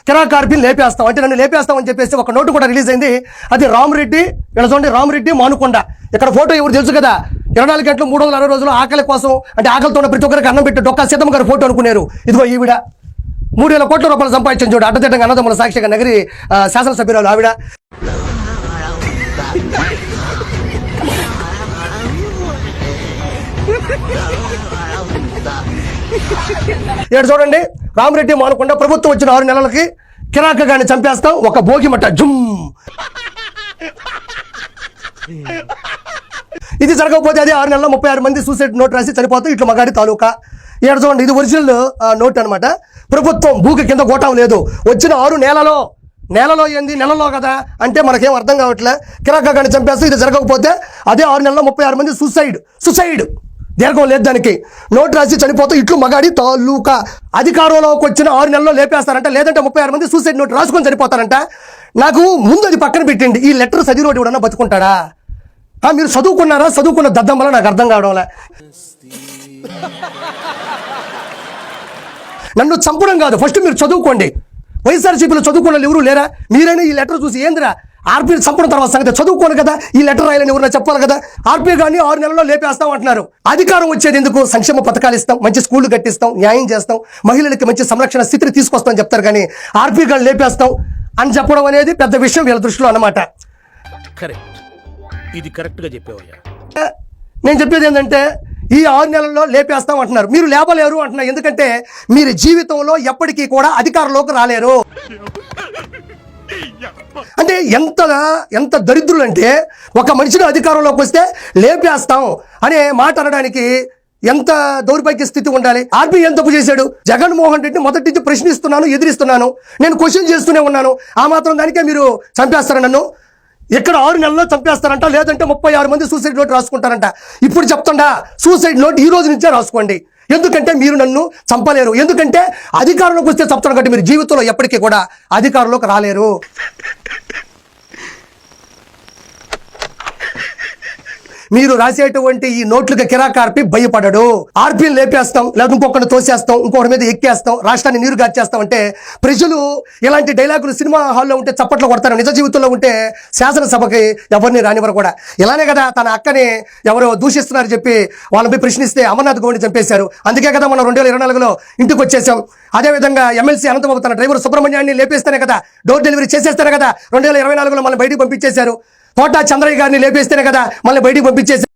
కిరాక్ ఆర్పీని లేపేస్తాం అంటే నన్ను లేపేస్తాం అని చెప్పేసి ఒక నోటు కూడా రిలీజ్ అయింది. అది రామరెడ్డి, ఇలా చూడండి, రామరెడ్డి మానుకొండ. ఇక్కడ ఫోటో ఎవరు తెలుసు కదా, 24 గంటలు 360 రోజులు ఆకలి కోసం అంటే ఆకలితో ఉన్న ప్రతి ఒక్కరికి అన్నం పెట్టి డొక్కా సీతమ్మ గారు ఫోటో అనుకున్నారు. ఇదిగో ఈవిడ 3,000 కోట్ల రూపాయలు సంపాదించిన చూడు, అడ్డదిడ్డంగా అన్నదమ్ముల సాక్షిగా నగరి శాసనసభ్యురాలు ఆవిడ. ఇక్కడ చూడండి, రామరెడ్డి మానుకొండ ప్రభుత్వం వచ్చిన 6 నెలలకి కిరాక గాని చంపేస్తాం, ఒక భోగి మట్ట జుమ్. ఇది జరగకపోతే అదే 6 నెలల్లో 36 మంది సూసైడ్ నోట్ రాసి చనిపోతాం. ఇట్లా మగాడి తాలూకా. ఇక్కడ చూడండి, ఇది ఒరిజినల్ నోట్ అనమాట. ప్రభుత్వం భూకి కింద గోటం లేదు. వచ్చిన 6 నెలలో ఏంది, నెలలో కదా అంటే మనకేం అర్థం కావట్లే. కిరాక గాని చంపేస్తే ఇది జరగకపోతే అదే 6 నెలల్లో 36 మంది సూసైడ్ దీర్ఘం లేదు దానికి. నోటు రాసి చనిపోతే ఇట్లు మగాడి తాలూకా. అధికారంలోకి వచ్చిన 6 నెలల్లో లేపేస్తారంట, లేదంటే 36 మంది సూసైడ్ నోట్ రాసుకొని చనిపోతారంట. నాకు ముందు అది పక్కన పెట్టండి, ఈ లెటర్ చదివినోడు ఎవడన్నా బతుకుంటాడా? మీరు చదువుకున్నారా? చదువుకున్న దద్దం వల్ల నాకు అర్థం కావడంలే. నన్ను చంపడం కాదు, ఫస్ట్ మీరు చదువుకోండి. వైఎస్ఆర్సీపీలో చదువుకున్న వాళ్ళు ఎవరు లేరా? మీరైనా ఈ లెటర్ చూసి ఏందిరా ఆర్పీని చంపడం తర్వాత సంగతి చదువుకోను కదా, ఈ లెటర్ రాయాలని ఎవరైనా చెప్పాలి కదా. ఆర్పీ కానీ 6 నెలల్లో లేపేస్తాం అంటున్నారు. అధికారం వచ్చేది ఎందుకు? సంక్షేమ పథకాలు ఇస్తాం, మంచి స్కూళ్ళు కట్టిస్తాం, న్యాయం చేస్తాం, మహిళలకి మంచి సంరక్షణ స్థితిని తీసుకొస్తామని చెప్తారు. కానీ ఆర్పీ కానీ లేపేస్తాం అని చెప్పడం అనేది పెద్ద విషయం వీళ్ళ దృష్టిలో అన్నమాట. ఇది కరెక్ట్గా చెప్పేవయ్యా. నేను చెప్పేది ఏంటంటే ఈ 6 నెలల్లో లేపేస్తాం అంటున్నారు. మీరు లేపలేరు అంటున్నారు. ఎందుకంటే మీరు జీవితంలో ఎప్పటికీ కూడా అధికారంలోకి రాలేరు. అంటే ఎంత దరిద్రులు అంటే, ఒక మనిషిని అధికారంలోకి వస్తే లేపేస్తాం అనే మాట అనడానికి ఎంత దౌర్భాగ్య స్థితి ఉండాలి. ఆర్పీ ఏం తప్పు చేశాడు? జగన్మోహన్ రెడ్డిని మొదటి నుంచి ప్రశ్నిస్తున్నాను, ఎదిరిస్తున్నాను, నేను క్వశ్చన్ చేస్తూనే ఉన్నాను. ఆ మాత్రం దానికే మీరు చంపేస్తారా నన్ను? ఇక్కడ 6 నెలల్లో చంపేస్తారంట, లేదంటే 36 మంది సూసైడ్ నోట్ రాసుకుంటారంట. ఇప్పుడు చెప్తుండా, సూసైడ్ నోట్ ఈ రోజు నుంచే రాసుకోండి. ఎందుకంటే మీరు నన్ను చంపలేరు. ఎందుకంటే అధికారంలోకి వస్తే చంపుతారు కాబట్టి మీరు జీవితంలో ఎప్పటికీ కూడా అధికారంలోకి రాలేరు. మీరు రాసేటువంటి ఈ నోట్లకి కిరాక్ ఆర్పీ భయపడడు. ఆర్పీని లేపేస్తాం, లేదా ఇంకొకరిని తోసేస్తాం, ఇంకొకటి మీద ఎక్కేస్తాం, రాష్ట్రాన్ని నీరు గార్చేస్తాం అంటే ప్రజలు ఇలాంటి డైలాగులు సినిమా హాల్లో ఉంటే చప్పట్లు కొడతారు, నిజ జీవితంలో ఉంటే శాసనసభకి ఎవరిని రానివ్వరు కూడా. ఇలానే కదా తన అక్కని ఎవరో దూషిస్తున్నారు చెప్పి వాళ్ళపై ప్రశ్నిస్తే అమర్నాథ్ గౌడ్ని చంపేశారు. అందుకే కదా మనం 2024లో ఇంటికి వచ్చేసాం. అదేవిధంగా ఎమ్మెల్సీ అనంతబాబు తన డ్రైవర్ సుబ్రహ్మణ్యాన్ని లేపేస్తేనే కదా, డోర్ డెలివరీ చేసేస్తేనే కదా 2024లో మళ్ళీ బయటికి పంపించేశారు. తోట చంద్రయ్య గారిని లేపేస్తేనే కదా మళ్ళీ బయటికి పంపించేశారు.